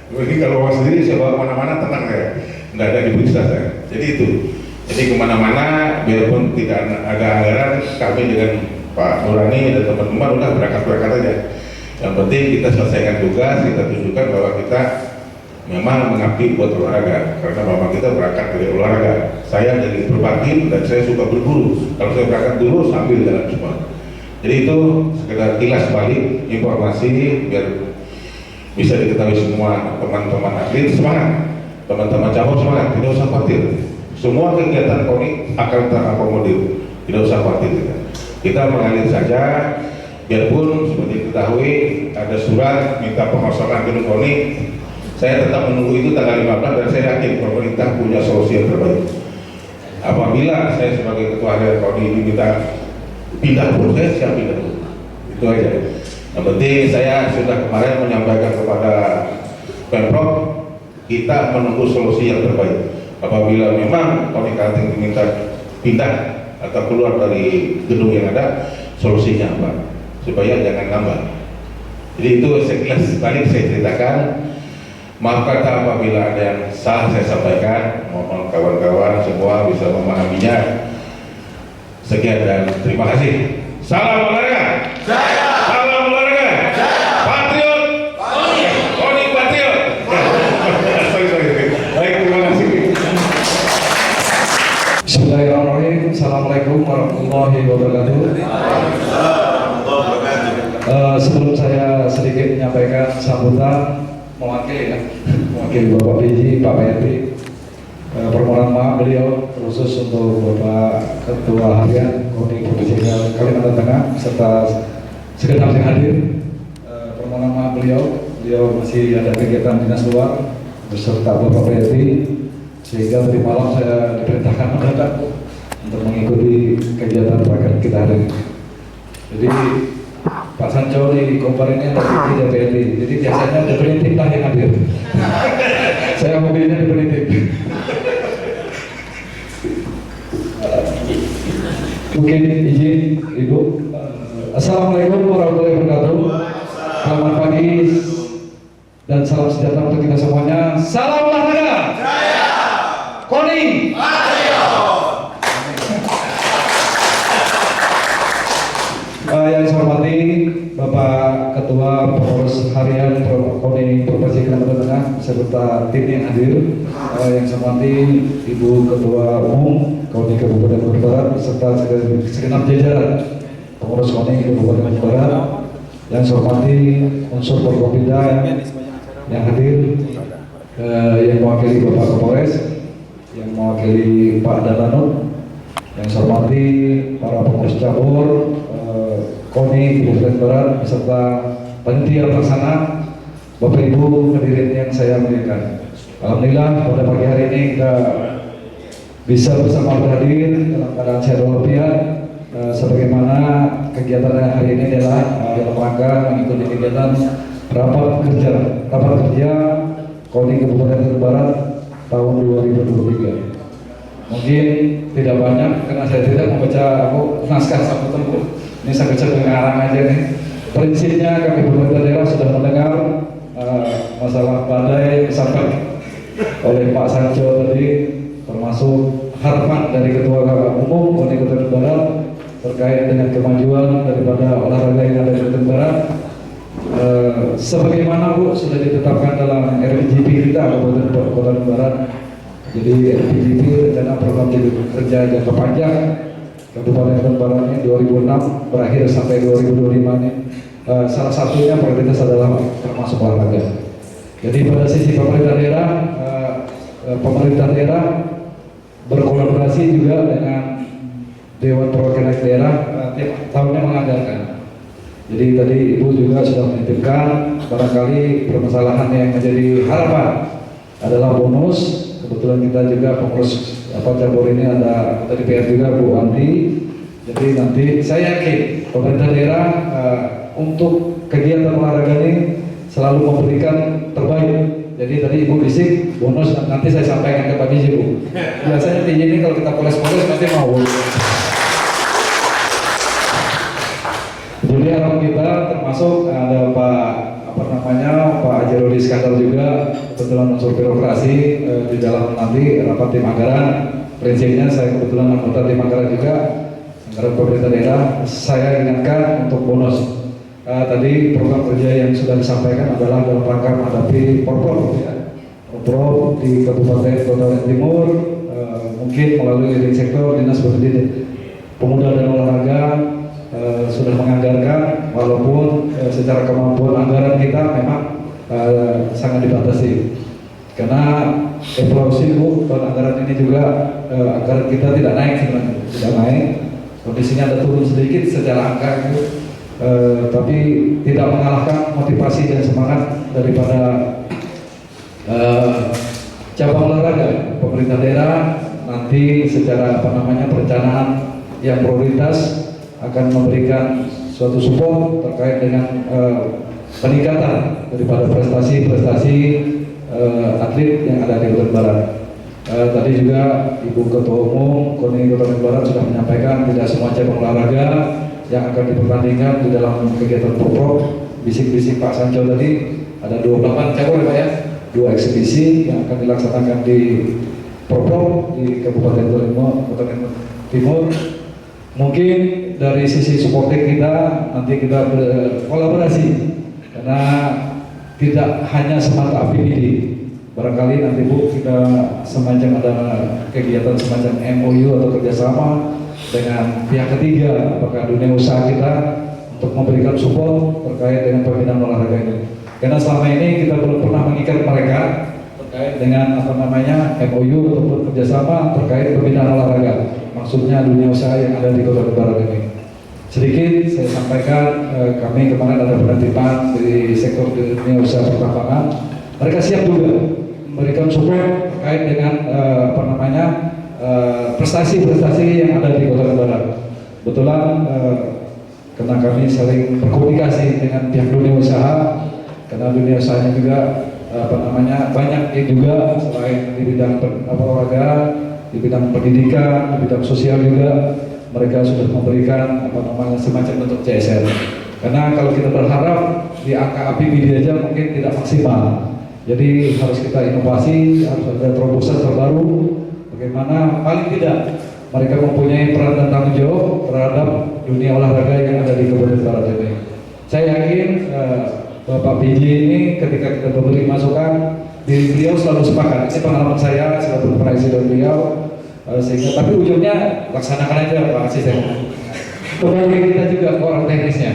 Jadi kalau uang sendiri saya bawa kemana-mana tenang ya, nggak ada diperiksa saya. Jadi itu, jadi kemana-mana biarpun tidak ada anggaran, kami dengan Pak Nurani dan teman-teman udah berangkat aja. Yang penting kita selesaikan tugas, kita tunjukkan bahwa kita memang mengabdi buat olahraga, karena memang kita berangkat dari olahraga. Saya dari Perbakin dan saya suka berburu. Kalau saya berangkat dulu sambil jalan semua. Jadi itu sekedar kilas balik informasi biar bisa diketahui semua teman-teman atlet. Semangat, teman-teman cabang semangat, tidak usah khawatir. Semua kegiatan KONI akan terakomodir, tidak usah khawatir kita mengalir saja. Biarpun seperti diketahui ada surat minta pengosongan gedung KONI, saya tetap menunggu itu tanggal 15 dan saya yakin pemerintah punya solusi yang terbaik. Apabila saya sebagai ketua harian KONI diminta pindah pun, saya siap pindah pun. Itu aja. Yang penting saya sudah kemarin menyampaikan kepada Pemprov, kita menunggu solusi yang terbaik. Apabila memang KONI Kalteng diminta pindah atau keluar dari gedung yang ada, solusinya apa? Supaya jangan nambah. Jadi itu sekilas balik saya ceritakan. Maaf kata apabila ada yang salah saya sampaikan, mohon kawan-kawan semua bisa memahaminya. Sekian dan terima kasih. Salam olahraga. Jaya. Salam olahraga. Jaya. Patriot. KONI. KONI Patriot. Sorry. Baik, terima kasih. Bismillahirrahmanirrahim. Assalamualaikum warahmatullahi wabarakatuh. Sebelum saya sedikit menyampaikan sambutan mewakili Bapak PJ, Pak PRT, permohonan maaf beliau khusus untuk Bapak Ketua Harian KONI Provinsi Kalimantan Tengah serta segenap yang hadir. Permohonan maaf beliau masih ada kegiatan dinas luar beserta Bapak PRT, sehingga tadi malam saya diperintahkan mendadak untuk mengikuti kegiatan rakyat kita hari ini. Jadi Pak Sanco di Kompar ini ada PRT, jadi biasanya ada perintik lah yang hadir. Saya mobilnya di perintik. Mungkin izin Ibu. Assalamualaikum warahmatullahi wabarakatuh. Selamat pagi dan salam sejahtera untuk kita semuanya. Salam olahraga. Jaya. KONI. Yang saya hormati Bapak Ketua Pengurus Harian KONI Provinsi Kalimantan Tengah beserta tim yang hadir, yang saya hormati Ibu Ketua Umum KONI Kabupaten Bandung Barat beserta segenap jajaran pengurus KONI Kabupaten Bandung Barat, yang saya hormati unsur Forkopimda yang hadir, yang mewakili Bapak Kapolres, yang mewakili Pak Danlanut, yang saya hormati para pengurus cabur KONI Kabupaten Barat beserta panitia pelaksana, Bapak Ibu hadirin yang saya muliakan. Alhamdulillah pada pagi hari ini kita bisa bersama berhadir dalam keadaan sehat walafiat. Sebagaimana kegiatan hari ini adalah dalam rangka mengikuti kegiatan rapat kerja KONI Kabupaten Bandung Barat tahun 2023. Mungkin tidak banyak karena saya tidak membaca naskah sambutan. Ini saya baca pengarang aja nih. Prinsipnya kami pemerintah daerah sudah mendengar masalah badai disampaikan oleh Pak Sanco tadi, termasuk harapan dari Ketua Umum KONI Kabupaten Barat terkait dengan kemajuan daripada olahraga yang ada di Kabupaten Barat. Sebagaimana Bu sudah ditetapkan dalam RPJP kita Kabupaten Barat. Jadi RPJP rencana program kerja jangka panjang Kabupaten Bandung Barat ini 2006 berakhir sampai 2025 ini salah satunya prioritas adalah termasuk olahraga. Jadi pada sisi pemerintah daerah berkolaborasi juga dengan Dewan Perwakilan Daerah tiap tahunnya menganggarkan. Jadi tadi Ibu juga sudah menitipkan barangkali permasalahan yang menjadi harapan adalah bonus. Kebetulan kita juga pengurus cabur ini ada dari PR juga Bu Andi. Jadi nanti saya yakin pemerintah daerah untuk kegiatan olahraga ini selalu memberikan terbaik. Jadi tadi Ibu bisik bonus, nanti saya sampaikan ke Pak Biji Bu. Biasanya di ini kalau kita poles-poles pasti mau. Jadi harapan kita termasuk ada Pak Ajarudi Iskandar juga kebetulan unsur birokrasi di dalam nanti rapat tim anggaran. Prinsipnya saya kebetulan anggota tim anggaran juga anggaran pemerintah daerah. Saya ingatkan untuk bonus. Tadi program kerja yang sudah disampaikan adalah dalam rangka menghadapi Porprov ya. Porprov di Kabupaten Kota Timur mungkin melalui leading sektor Dinas Pemuda dan Olahraga sudah menganggarkan, walaupun secara kemampuan anggaran kita memang sangat dibatasi. Karena evaluasi Bu, anggaran ini juga anggaran kita tidak naik sebenarnya, tidak naik. Kondisinya ada turun sedikit secara angka itu. Tapi tidak mengalahkan motivasi dan semangat daripada cabang olahraga pemerintah daerah nanti secara perencanaan yang prioritas akan memberikan suatu support terkait dengan peningkatan daripada prestasi-prestasi atlet yang ada di Kota Barat. Tadi juga Ibu Ketua Umum KONI Kota Barat sudah menyampaikan tidak semua cabang olahraga yang akan dipertandingkan di dalam kegiatan Porprov. Bisik-bisik Pak Sanco tadi ada 28 cabur ya Pak ya, 2 eksibisi yang akan dilaksanakan di Porprov di Kabupaten Kota Timur. Mungkin dari sisi supporting kita nanti kita berkolaborasi karena tidak hanya semata APBD. Barangkali nanti Bu kita semacam ada kegiatan semacam MOU atau kerjasama dengan pihak ketiga, apakah dunia usaha kita untuk memberikan support terkait dengan pembinaan olahraga ini. Karena selama ini kita belum pernah mengikat mereka terkait dengan MOU ataupun kerjasama terkait pembinaan olahraga. Maksudnya dunia usaha yang ada di Kota Barat ini. Sedikit saya sampaikan, kami kemarin ada penelitian dari sektor dunia usaha pertambangan. Mereka siap juga memberikan support terkait dengan prestasi-prestasi yang ada di Kota Barat. Kebetulan karena kami saling berkomunikasi dengan pihak dunia usaha, karena dunia usahanya juga banyak juga selain di bidang olahraga, di bidang pendidikan, di bidang sosial juga mereka sudah memberikan semacam bentuk CSR. Karena kalau kita berharap di angka APBD aja mungkin tidak maksimal. Jadi harus kita inovasi, harus ada terobosan terbaru. Bagaimana paling tidak mereka mempunyai peran dan tanggung jawab terhadap dunia olahraga yang ada di Kabupaten Barat ini. Saya yakin Bapak BJ ini ketika kita memberi masukan, beliau selalu sepakat. Ini pengalaman saya sebagai presiden beliau, sehingga tapi ujungnya laksanakan aja Pak Asisten. Kembali kita juga ke orang teknisnya.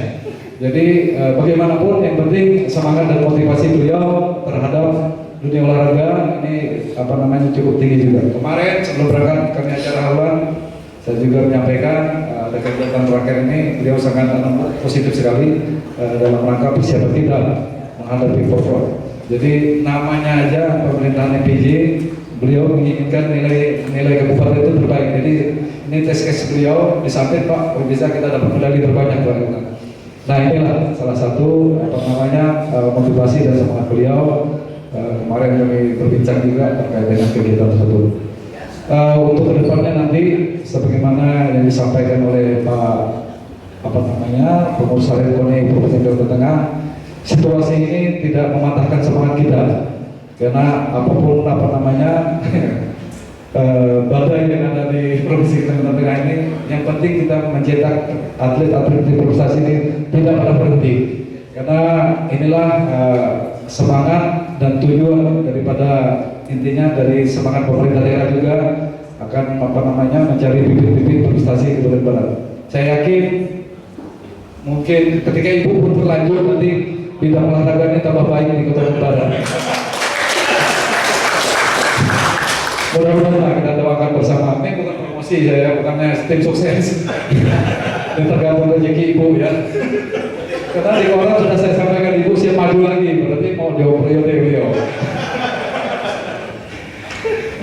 Jadi bagaimanapun yang penting semangat dan motivasi beliau terhadap dunia olahraga ini cukup tinggi juga. Kemarin sebelum berangkat kami acara haluan, saya juga menyampaikan ada kegiatan terakhir ini beliau sangat positif sekali dalam rangka persiapan kita menghadapi Porprov. Jadi namanya aja pemerintahan PJ, beliau menginginkan nilai kabupaten itu terbaik. Jadi ini tes case beliau disampaikan Pak, kalau bisa kita dapat medali terbanyak Pak. Nah inilah salah satu motivasi dan semangat beliau. Kemarin kami berbincang juga terkait dengan kegiatan tersebut. Untuk kedepannya nanti sebagaimana yang disampaikan oleh Pak pengurus harian KONI Provinsi Jawa Tengah, situasi ini tidak mematahkan semangat kita karena apapun badai yang ada di Provinsi Jawa Tengah ini, yang penting kita mencetak atlet-atlet di prestasi ini tidak pernah berhenti. Karena inilah semangat dan tujuan daripada intinya dari semangat pemerintah daerah juga akan mencari bibit-bibit prestasi Kabupaten Barat. Saya yakin mungkin ketika ibu pun berlanjut nanti bidang olahraganya tambah baik di Kabupaten Barat. Mudah-mudahan kita doakan bersama. Ini bukan promosi saya, bukannya tim sukses. Ini tergantung rezeki ibu ya. Karena di koran sudah saya sampaikan ibu siap maju lagi, berarti mau dioper beliau.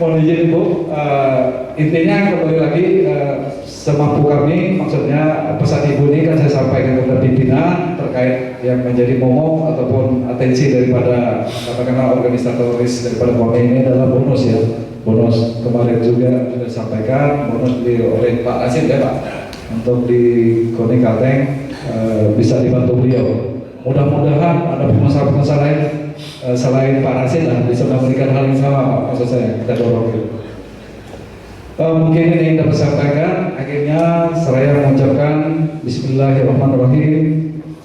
Mohon izin ibu, intinya kembali lagi semampu kami, maksudnya pesan ibu ini kan saya sampaikan kepada pimpinan terkait yang menjadi momok ataupun atensi daripada katakanlah organisatoris daripada KONI ini adalah bonus ya. Bonus kemarin juga sudah disampaikan, bonus oleh Pak Asin ya Pak, untuk di KONI Kalteng bisa dibantu beliau. Mudah-mudahan ada pengusaha-pengusaha lain selain Pak Rasid bisa memberikan hal yang sama Pak, maksud saya kita dorong itu. Mungkin ini yang dapat sampaikan. Akhirnya saya mengucapkan Bismillahirrahmanirrahim.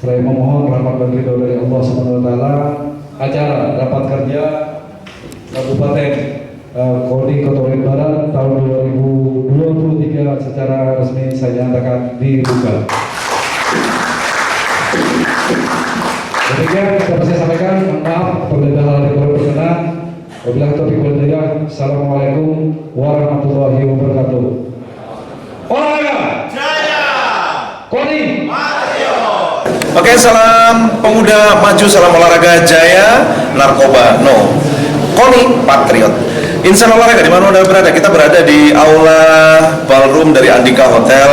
Saya memohon rahmat dan ridho dari Allah SWT. Acara rapat kerja Kabupaten KONI Kota Barat tahun 2023 secara resmi saya nyatakan dibuka. Demikian dapat saya sampaikan. Maaf apabila hal yang kurang berkenan. Wabillahi taufiq wal hidayah. Assalamualaikum warahmatullahi wabarakatuh. Olahraga jaya, KONI maju. Oke, salam pemuda maju, salam olahraga jaya, narkoba no. KONI Patriot. Insan olahraga di mana Anda berada? Kita berada di aula ballroom dari Andika Hotel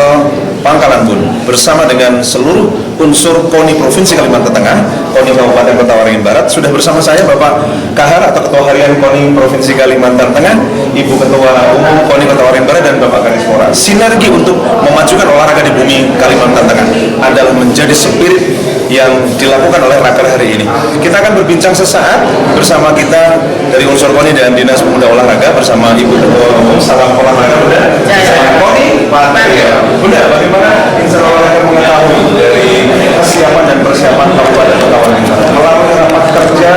Pangkalan Bun bersama dengan seluruh unsur KONI Provinsi Kalimantan Tengah, KONI Kabupaten Kota Waringin Barat. Sudah bersama saya Bapak Kahar atau Ketua Harian KONI Provinsi Kalimantan Tengah, Ibu Ketua Umum KONI Kota Waringin Barat, dan Bapak Kanispora. Sinergi untuk memajukan olahraga di bumi Kalimantan Tengah adalah menjadi spirit yang dilakukan oleh raker hari ini. Kita akan berbincang sesaat bersama kita dari unsur KONI dan Dinas Pemuda Olahraga bersama Ibu Ketua Umum. Salam olahraga Bunda. Saya KONI Patriot. Bunda, bagaimana insan olahraga mengetahui dari kesiapan dan persiapan Kabupaten Kota Waringin Barat melalui rapat kerja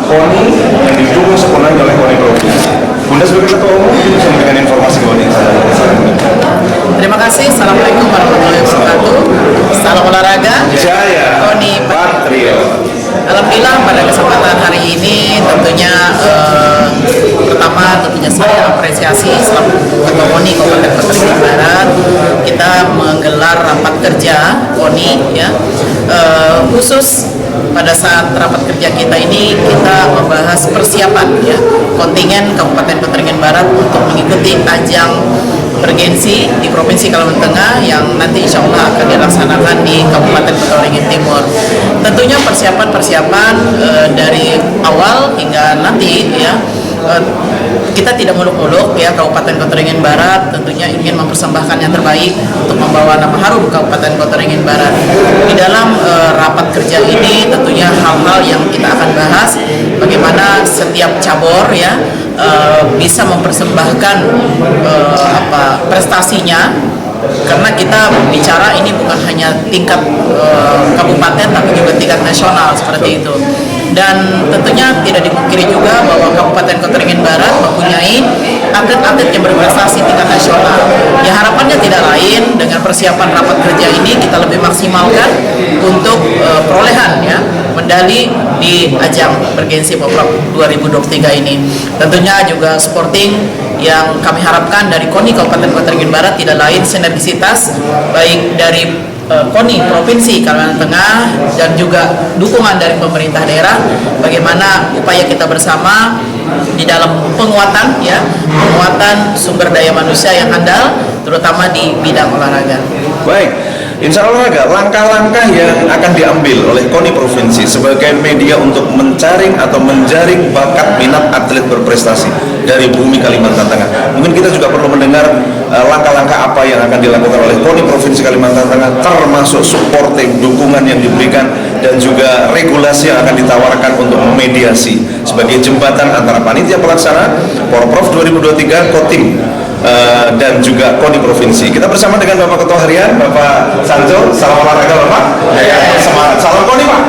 KONI yang didukung sepenuhnya oleh KONI Provinsi? Bunda sebagai Ketua Umum bisa memberikan informasi kepada insan. Terima kasih. Assalamualaikum warahmatullahi wabarakatuh. Salam olahraga Jaya, KONI Patriot. Alhamdulillah pada kesempatan hari ini tentunya pertama tentunya saya apresiasi selaku Ketua KONI Kabupaten Kota Waringin Barat kita menggelar rapat kerja KONI ya, khusus pada saat rapat kerja kita ini kita membahas persiapan ya kontingen Kabupaten Kota Waringin Barat untuk mengikuti ajang bergensi di Provinsi Kalimantan Tengah yang nanti insya Allah akan dilaksanakan di Kabupaten Kota Waringin Timur. Tentunya persiapan dari awal hingga nanti ya kita tidak muluk-muluk ya. Kabupaten Kota Waringin Barat tentunya ingin mempersembahkan yang terbaik untuk membawa nama harum Kabupaten Kota Waringin Barat. Di dalam rapat kerja ini tentunya hal-hal yang kita akan bahas bagaimana setiap cabur ya bisa mempersembahkan prestasinya, karena kita bicara ini bukan hanya tingkat kabupaten tapi juga tingkat nasional seperti itu. Dan tentunya tidak dipungkiri juga bahwa Kabupaten Kota Waringin Barat mempunyai atlet-atlet yang berprestasi tingkat nasional. Ya harapannya tidak lain dengan persiapan rapat kerja ini kita lebih maksimalkan untuk perolehan ya medali di ajang bergensi Poprov 2023 ini. Tentunya juga sporting yang kami harapkan dari KONI Kabupaten Kota Waringin Barat tidak lain sinergisitas baik dari KONI Provinsi Kalimantan Tengah dan juga dukungan dari pemerintah daerah, bagaimana upaya kita bersama di dalam penguatan sumber daya manusia yang handal terutama di bidang olahraga. Baik, insan olahraga, langkah-langkah yang akan diambil oleh KONI Provinsi sebagai media untuk menjaring atau menjaring bakat minat atlet berprestasi dari bumi Kalimantan Tengah. Mungkin kita juga perlu mendengar langkah-langkah apa yang akan dilakukan oleh KONI Provinsi Kalimantan Tengah, termasuk supporting, dukungan yang diberikan, dan juga regulasi yang akan ditawarkan untuk memediasi sebagai jembatan antara panitia pelaksana Porprov 2023, Kotim, dan juga KONI Provinsi. Kita bersama dengan Bapak Ketua Harian, Bapak Sanjo. Salam olahraga Bapak. Semangat. Salam KONI Pak.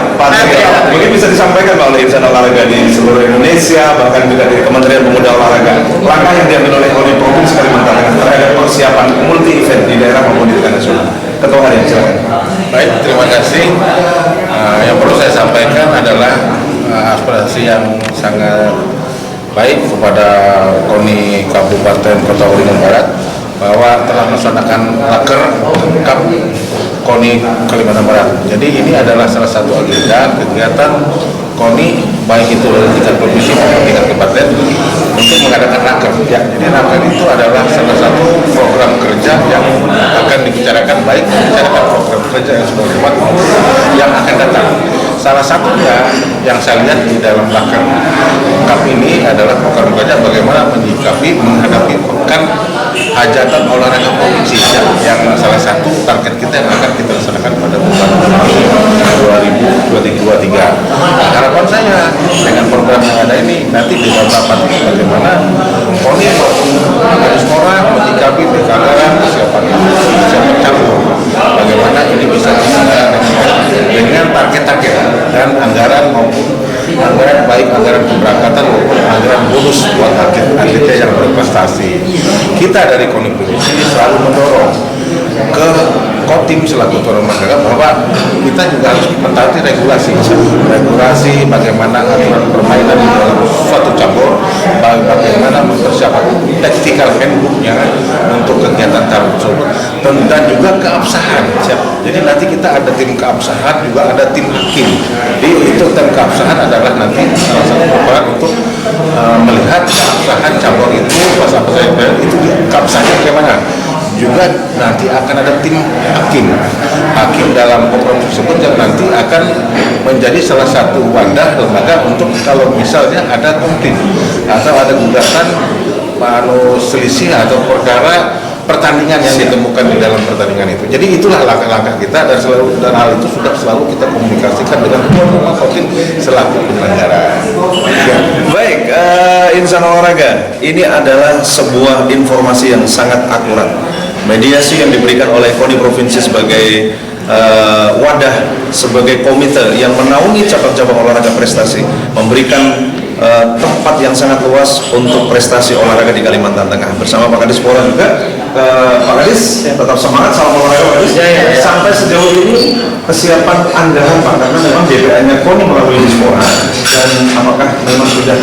Mungkin bisa disampaikan Pak oleh insan olahraga di seluruh Indonesia, bahkan juga dari Kementerian Pemuda Olahraga, langkah yang diambil oleh KONI Provinsi Kalimantan Tengah persiapan multi event di daerah maupun di tingkat nasional. Ketua Harian, silakan. Baik, terima kasih. Yang perlu saya sampaikan adalah aspirasi yang sangat baik kepada KONI Kabupaten Kota Waringin Barat bahwa telah melaksanakan raker Cup KONI Kalimantan Barat. Jadi ini adalah salah satu agenda kegiatan KONI baik itu dari tingkat provinsi maupun tingkat kabupaten untuk mengadakan raker. Ya, jadi raker itu adalah salah satu program kerja yang akan dibicarakan, baik membicarakan program kerja yang sudah lewat maupun yang akan datang. Salah satunya yang saya lihat di dalam raker Cup ini adalah program kerja bagaimana menyikapi menghadapi pekan hajatan olahraga provinsi yang salah satu target kita yang akan kita laksanakan pada bulan 2023. Nah, harapan saya dengan program yang ada ini nanti di beberapa ini bagaimana KONI maupun Kadismora menyikapi anggaran kesiapan campur, bagaimana ini bisa dilaksanakan dengan target-target dan anggaran maupun anggaran baik anggaran pemberangkatan maupun anggaran bonus buat atletnya yang berprestasi. Kita dari KONI provinsi selalu mendorong ke Kotim selaku tuan rumah negara bahwa kita juga harus mentaati regulasi bagaimana aturan permainan di dalam suatu cabur, bagaimana mempersiapkan tactical handbooknya untuk kegiatan cabur tersebut, dan juga keabsahan. Jadi nanti kita ada tim keabsahan, juga ada tim hakim. Jadi itu tim keabsahan adalah nanti salah satu peran untuk melihat keabsahan cabur itu pas apa saya itu keabsahannya bagaimana. Juga nanti akan ada tim hakim dalam program tersebut yang nanti akan menjadi salah satu wadah lembaga untuk kalau misalnya ada konflik atau ada gugatan selisih atau perkara pertandingan yang ditemukan di dalam pertandingan itu. Jadi itulah langkah-langkah kita dan hal itu sudah selalu kita komunikasikan dengan tuan rumah Kotim selaku penyelenggara. Baik, insan olahraga, ini adalah sebuah informasi yang sangat akurat. Mediasi yang diberikan oleh KONI Provinsi sebagai wadah, sebagai komite yang menaungi cabang-cabang olahraga prestasi, memberikan tempat yang sangat luas untuk prestasi olahraga di Kalimantan Tengah. Bersama Pak Kadismora juga, Pak Kadis tetap semangat, salam olahraga Pak Kadis. Sampai sejauh ini kesiapan anggaran Pak, karena memang BPN-nya KONI melalui Kadismora, dan apakah memang sudah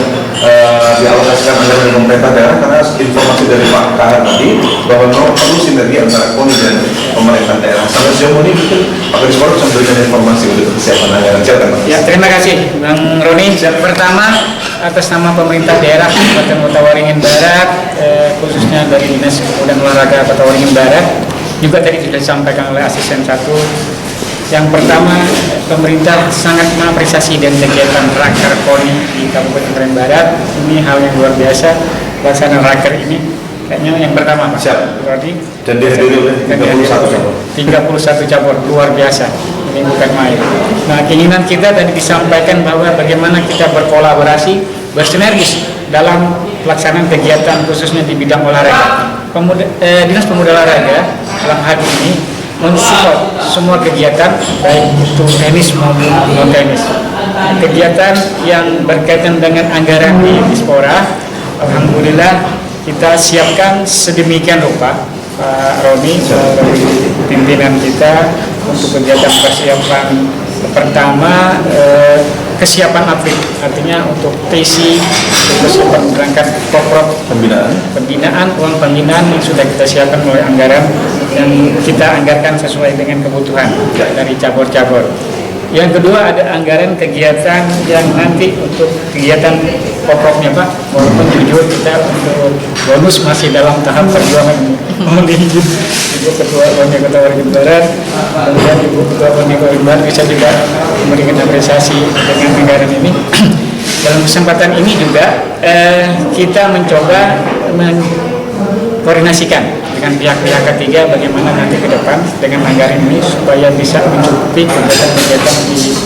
dialokasikan anggaran dari pemerintah daerah, karena informasi dari Pak Kahar tadi bahwa memang perlu sinergi antara KONI dan pemerintah daerah. Sampai sejauh ini mungkin Pak Kadismora bisa memberikan informasi untuk kesiapan anggaran. Silakan Pak. Ya, terima kasih Bang Roni. Pertama, atas nama pemerintah daerah Kabupaten Kota Waringin Barat, khususnya dari Dinas Pemuda dan Olahraga Kota Waringin Barat, juga tadi sudah disampaikan oleh Asisten 1. Yang pertama, pemerintah sangat mengapresiasi dan kegiatan raker KONI di Kabupaten Waringin Barat. Ini hal yang luar biasa, pelaksanaan raker ini. Kayaknya yang pertama Pak. Siap. Berarti Dan dihadiri oleh 31 cabur. 31 cabur, luar biasa. Ini bukan main. Nah, keinginan kita tadi disampaikan bahwa bagaimana kita berkolaborasi, bersinergis dalam pelaksanaan kegiatan khususnya di bidang olahraga. Dinas Pemuda Olahraga dalam hal ini mensupport semua kegiatan baik itu tenis maupun non tenis. Kegiatan yang berkaitan dengan anggaran di Dispora, alhamdulillah kita siapkan sedemikian rupa, Pak Roni, dari pimpinan kita untuk kegiatan persiapan pertama, kesiapan atlet, artinya untuk TC, kesiapan berangkat poprov pembinaan, uang pembinaan yang sudah kita siapkan oleh anggaran dan kita anggarkan sesuai dengan kebutuhan dari cabur-cabur. Yang kedua, ada anggaran kegiatan yang nanti untuk kegiatan pokoknya Pak, walaupun jujur kita untuk bonus masih dalam tahap perjuangan ini. Mohon izin Ibu Ketua KONI Kota Waringin Barat, kemudian Ibu Ketua KONI Waringin Barat bisa juga memberikan apresiasi dengan anggaran ini. Dalam kesempatan ini juga kita mencoba mengkoordinasikan dengan pihak-pihak ketiga bagaimana nanti ke depan dengan anggaran ini supaya bisa mencukupi kegiatan-kegiatan di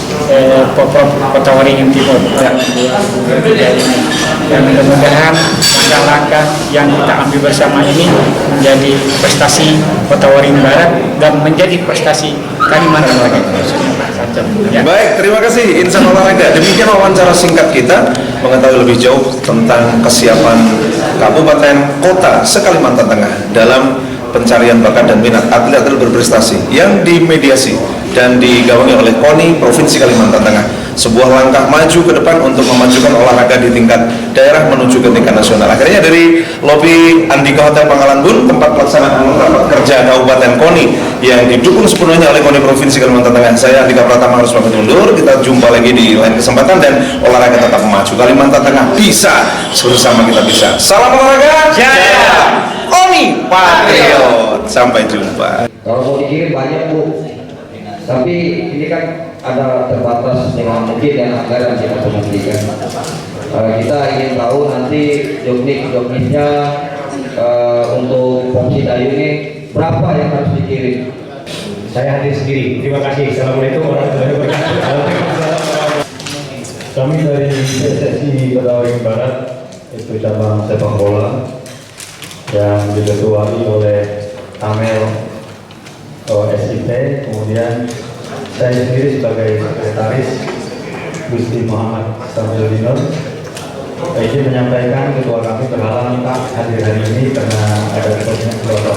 Poprov Kota Waringin Timur tahun 2023 ini. Dan mudah-mudahan langkah-langkah yang kita ambil bersama ini menjadi prestasi Kota Waringin Barat dan menjadi prestasi Kalimantan Tengah. Ya. Baik, terima kasih insan olahraga. Demikian wawancara singkat kita mengetahui lebih jauh tentang kesiapan kabupaten kota se-Kalimantan Tengah dalam pencarian bakat dan minat atlet-atlet berprestasi yang dimediasi dan digawangi oleh KONI Provinsi Kalimantan Tengah. Sebuah langkah maju ke depan untuk memajukan olahraga di tingkat daerah menuju ke tingkat nasional. Akhirnya dari lobi Andika Hotel Pangkalan Bun, tempat pelaksanaan rapat kerja Kabupaten KONI yang didukung sepenuhnya oleh KONI Provinsi Kalimantan Tengah. Saya Andika Pratama harus pamit undur. Kita jumpa lagi di lain kesempatan dan olahraga tetap maju. Kalimantan Tengah bisa, bersama kita bisa. Salam olahraga, jaya! KONI Patriot. Sampai jumpa. Kalau mau dikirim banyak Bu, tapi ini kan ada terbatas dengan mungkin dan anggaran kita memberikan. Kita ingin tahu nanti joknik-jokniknya untuk Pomsi Dayu ini berapa yang harus dikirim. Saya hadir sendiri. Terima kasih. Assalamualaikum warahmatullahi wabarakatuh. Kami dari PSSI Betawi Barat, itu cabang sepak bola yang diketuai oleh Amel SIP, kemudian saya sendiri sebagai sekretaris Gusti Muhammad Samsudinur izin menyampaikan ketua kami berhalangan tak hadir hari ini karena ada kepentingan beberapa.